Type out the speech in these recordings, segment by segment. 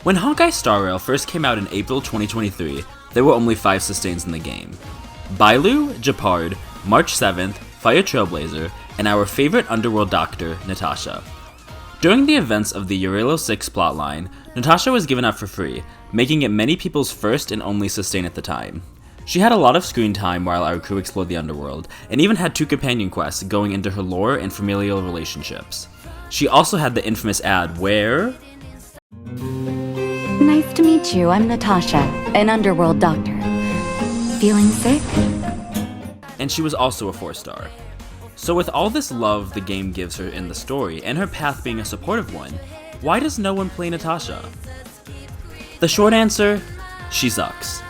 When Honkai Star Rail first came out in April 2023, there were only 5 sustains in the game. Bailu, Japard, March 7th, Fire Trailblazer, and our favorite underworld doctor, Natasha. During the events of the Urelo 6 plotline, Natasha was given out for free, making it many people's first and only sustain at the time. She had a lot of screen time while our crew explored the underworld, and even had 2 companion quests going into her lore and familial relationships. She also had the infamous ad where... Nice to meet you, I'm Natasha, an underworld doctor. Feeling sick? And she was also a 4-star. So with all this love the game gives her in the story, and her path being a supportive one, why does no one play Natasha? The short answer? She sucks.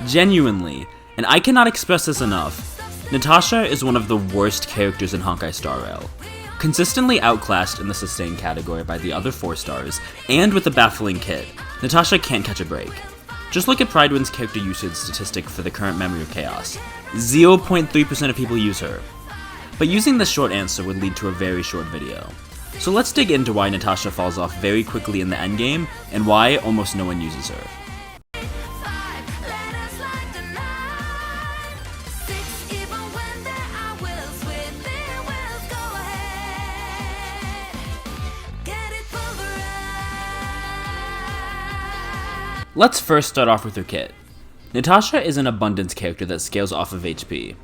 Genuinely, and I cannot express this enough, Natasha is one of the worst characters in Honkai Star Rail. Consistently outclassed in the sustain category by the other 4-stars, and with a baffling kit, Natasha can't catch a break. Just look at Pridewind's character usage statistic for the current Memory of Chaos. 0.3% of people use her. But using this short answer would lead to a very short video. So let's dig into why Natasha falls off very quickly in the endgame, and why almost no one uses her. Let's first start off with her kit. Natasha is an abundance character that scales off of HP.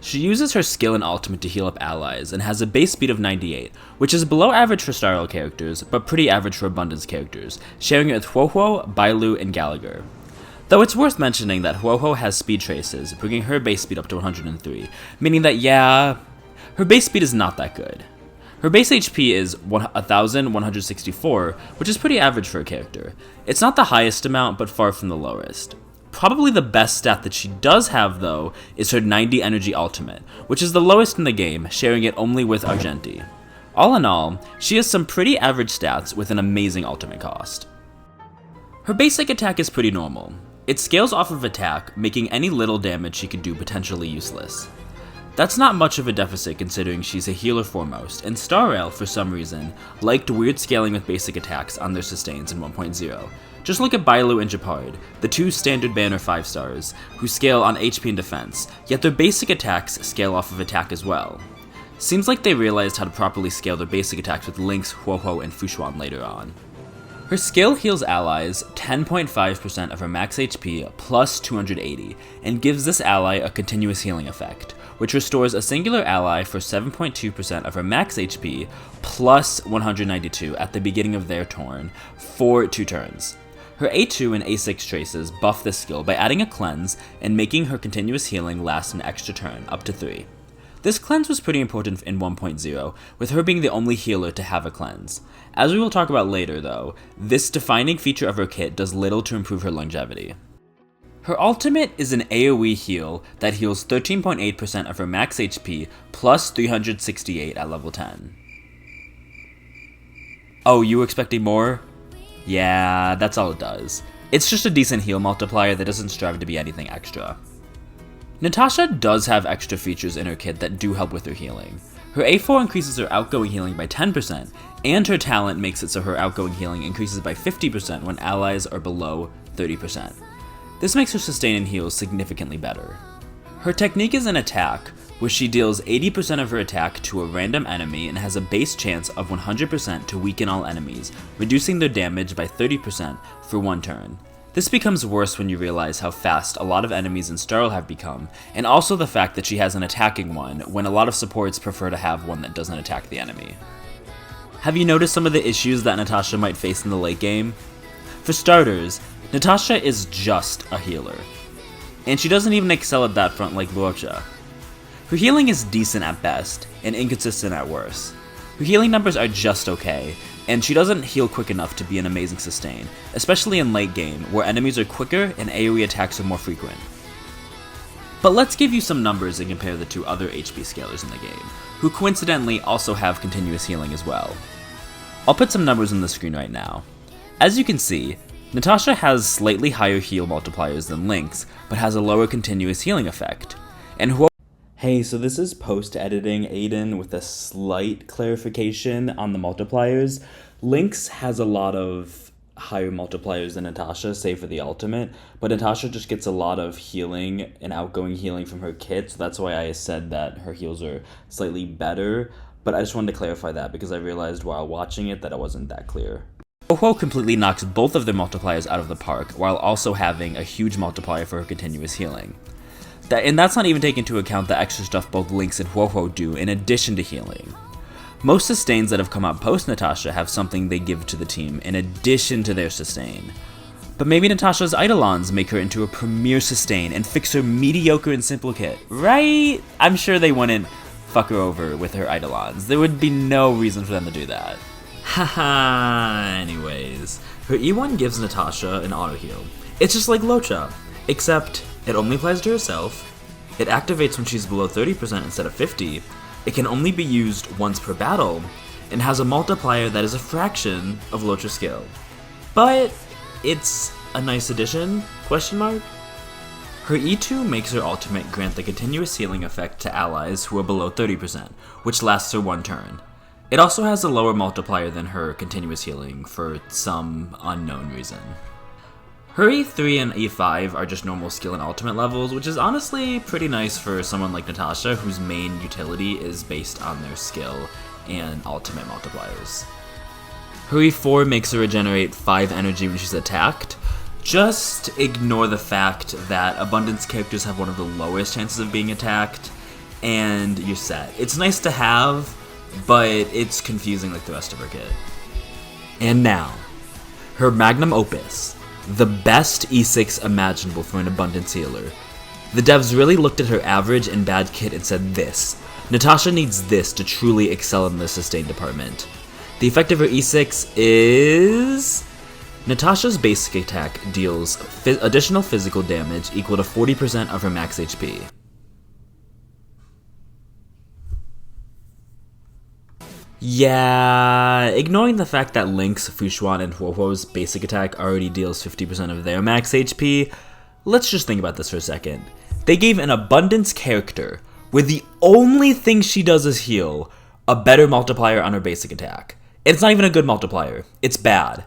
She uses her skill and ultimate to heal up allies, and has a base speed of 98, which is below average for Star Rail characters, but pretty average for abundance characters, sharing it with Huohuo, Bailu, and Gallagher. Though it's worth mentioning that Huohuo has speed traces, bringing her base speed up to 103, meaning that yeah, her base speed is not that good. Her base HP is 1,164, which is pretty average for a character. It's not the highest amount, but far from the lowest. Probably the best stat that she does have, though, is her 90 energy ultimate, which is the lowest in the game, sharing it only with Argenti. All in all, she has some pretty average stats with an amazing ultimate cost. Her basic attack is pretty normal. It scales off of attack, making any little damage she can do potentially useless. That's not much of a deficit considering she's a healer foremost, and Star Rail, for some reason, liked weird scaling with basic attacks on their sustains in 1.0. Just look at Bailu and Japard, the 2 standard banner 5-stars, who scale on HP and defense, yet their basic attacks scale off of attack as well. Seems like they realized how to properly scale their basic attacks with Lynx, Huohuo, and Fushuan later on. Her skill heals allies 10.5% of her max HP plus 280, and gives this ally a continuous healing effect, which restores a singular ally for 7.2% of her max HP plus 192 at the beginning of their turn for 2 turns. Her A2 and A6 traces buff this skill by adding a cleanse and making her continuous healing last an extra turn, up to 3. This cleanse was pretty important in 1.0, with her being the only healer to have a cleanse. As we will talk about later though, this defining feature of her kit does little to improve her longevity. Her ultimate is an AoE heal that heals 13.8% of her max HP plus 368 at level 10. Oh, you were expecting more? Yeah, that's all it does. It's just a decent heal multiplier that doesn't strive to be anything extra. Natasha does have extra features in her kit that do help with her healing. Her A4 increases her outgoing healing by 10%, and her talent makes it so her outgoing healing increases by 50% when allies are below 30%. This makes her sustain and heals significantly better. Her technique is an attack, where she deals 80% of her attack to a random enemy and has a base chance of 100% to weaken all enemies, reducing their damage by 30% for 1 turn. This becomes worse when you realize how fast a lot of enemies in Star Rail have become, and also the fact that she has an attacking one, when a lot of supports prefer to have one that doesn't attack the enemy. Have you noticed some of the issues that Natasha might face in the late game? For starters, Natasha is just a healer, and she doesn't even excel at that front like Luocha. Her healing is decent at best, and inconsistent at worst. Her healing numbers are just okay, and she doesn't heal quick enough to be an amazing sustain, especially in late game, where enemies are quicker and AoE attacks are more frequent. But let's give you some numbers and compare the 2 other HP scalers in the game, who coincidentally also have continuous healing as well. I'll put some numbers on the screen right now. As you can see, Natasha has slightly higher heal multipliers than Lynx, but has a lower continuous healing effect. And Hey, so this is post-editing Aiden with a slight clarification on the multipliers. Lynx has a lot of higher multipliers than Natasha, save for the ultimate, but Natasha just gets a lot of healing and outgoing healing from her kit, so that's why I said that her heals are slightly better, but I just wanted to clarify that because I realized while watching it that it wasn't that clear. Ho-Ho completely knocks both of their multipliers out of the park, while also having a huge multiplier for her continuous healing. And that's not even taking into account the extra stuff both Lynx and Ho-Ho do in addition to healing. Most sustains that have come out post-Natasha have something they give to the team in addition to their sustain. But maybe Natasha's Eidolons make her into a premier sustain and fix her mediocre and simple kit, right? I'm sure they wouldn't fuck her over with her Eidolons. There would be no reason for them to do that. Haha, anyways. Her E1 gives Natasha an auto heal. It's just like Locha, except it only applies to herself, it activates when she's below 30% instead of 50%, it can only be used once per battle, and has a multiplier that is a fraction of Locha's skill. But it's a nice addition, ? Her E2 makes her ultimate grant the continuous healing effect to allies who are below 30%, which lasts her one turn. It also has a lower multiplier than her continuous healing for some unknown reason. Her E3 and E5 are just normal skill and ultimate levels, which is honestly pretty nice for someone like Natasha, whose main utility is based on their skill and ultimate multipliers. Her E4 makes her regenerate 5 energy when she's attacked. Just ignore the fact that Abundance characters have one of the lowest chances of being attacked, and you're set. It's nice to have, but it's confusing like the rest of her kit. And now, her magnum opus. The best E6 imaginable for an Abundance healer. The devs really looked at her average and bad kit and said this. Natasha needs this to truly excel in the sustain department. The effect of her E6 is... Natasha's basic attack deals additional physical damage equal to 40% of her max HP. Yeah, ignoring the fact that Lynx, Fushuan, and Ho-Ho's basic attack already deals 50% of their max HP, let's just think about this for a second. They gave an Abundance character, where the only thing she does is heal, a better multiplier on her basic attack. It's not even a good multiplier, it's bad.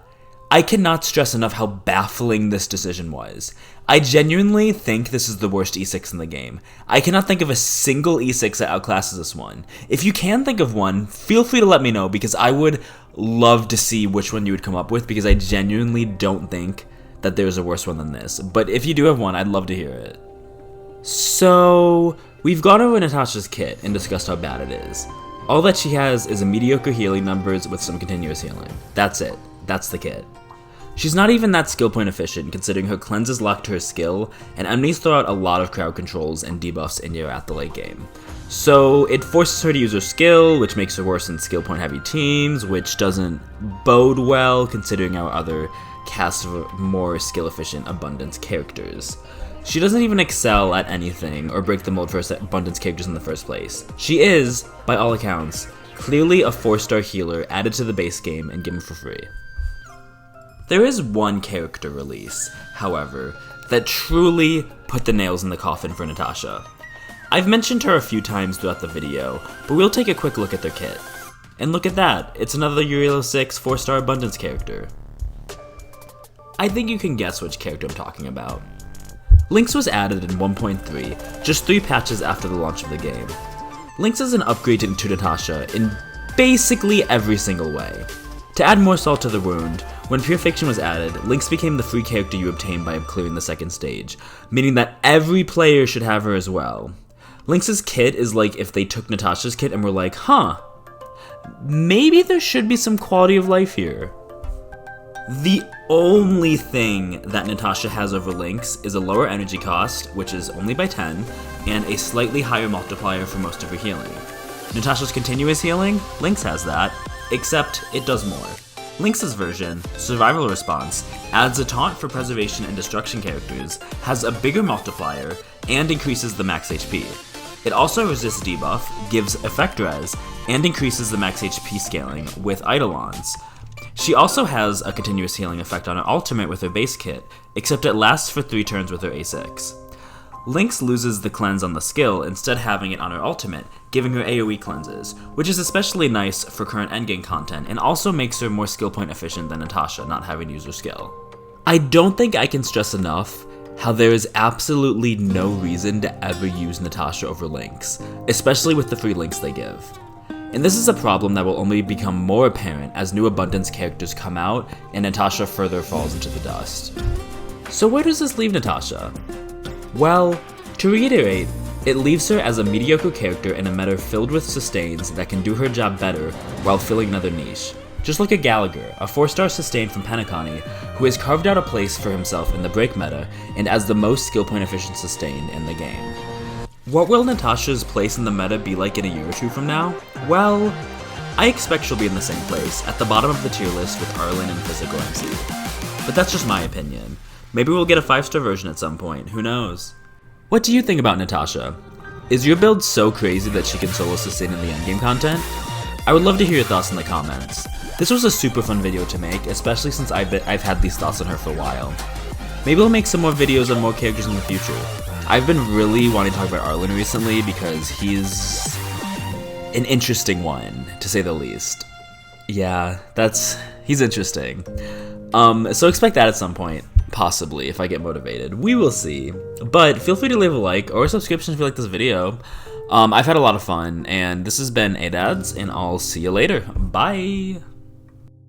I cannot stress enough how baffling this decision was. I genuinely think this is the worst E6 in the game. I cannot think of a single E6 that outclasses this one. If you can think of one, feel free to let me know, because I would love to see which one you would come up with, because I genuinely don't think that there's a worse one than this. But if you do have one, I'd love to hear it. So, we've gone over Natasha's kit and discussed how bad it is. All that she has is a mediocre healing numbers with some continuous healing. That's it. That's the kit. She's not even that skill point efficient, considering her cleanse is locked to her skill, and enemies throw out a lot of crowd controls and debuffs in you at the late game. So it forces her to use her skill, which makes her worse in skill point heavy teams, which doesn't bode well considering our other cast of more skill efficient Abundance characters. She doesn't even excel at anything or break the mold for Abundance characters in the first place. She is, by all accounts, clearly a 4-star healer added to the base game and given for free. There is one character release, however, that truly put the nails in the coffin for Natasha. I've mentioned her a few times throughout the video, but we'll take a quick look at their kit. And look at that, it's another Uriel 6 4-star Abundance character. I think you can guess which character I'm talking about. Lynx was added in 1.3, just 3 patches after the launch of the game. Lynx is an upgrade to Natasha in basically every single way. To add more salt to the wound, when Pure Fiction was added, Lynx became the free character you obtain by clearing the second stage, meaning that every player should have her as well. Lynx's kit is like if they took Natasha's kit and were like, huh, maybe there should be some quality of life here. The only thing that Natasha has over Lynx is a lower energy cost, which is only by 10, and a slightly higher multiplier for most of her healing. Natasha's continuous healing, Lynx has that, except it does more. Lynx's version, Survival Response, adds a taunt for preservation and destruction characters, has a bigger multiplier, and increases the max HP. It also resists debuff, gives effect res, and increases the max HP scaling with Eidolons. She also has a continuous healing effect on her ultimate with her base kit, except it lasts for 3 turns with her A6. Lynx loses the cleanse on the skill, instead having it on her ultimate, giving her AoE cleanses, which is especially nice for current endgame content and also makes her more skill point efficient than Natasha, not having to use her skill. I don't think I can stress enough how there is absolutely no reason to ever use Natasha over Lynx, especially with the free links they give. And this is a problem that will only become more apparent as new Abundance characters come out and Natasha further falls into the dust. So where does this leave Natasha? Well, to reiterate, it leaves her as a mediocre character in a meta filled with sustains that can do her job better while filling another niche. Just like a Gallagher, a 4-star sustain from Penacony, who has carved out a place for himself in the break meta and as the most skill point efficient sustain in the game. What will Natasha's place in the meta be like in a year or two from now? Well, I expect she'll be in the same place, at the bottom of the tier list with Arlen and Physical MC. But that's just my opinion. Maybe we'll get a 5-star version at some point, who knows? What do you think about Natasha? Is your build so crazy that she can solo sustain in the endgame content? I would love to hear your thoughts in the comments. This was a super fun video to make, especially since I've had these thoughts on her for a while. Maybe we'll make some more videos on more characters in the future. I've been really wanting to talk about Arlen recently because he's an interesting one, to say the least. Yeah, he's interesting. So expect that at some point, possibly, if I get motivated. We will see. But feel free to leave a like or a subscription if you like this video. I've had a lot of fun, and this has been Aidads, and I'll see you later. Bye!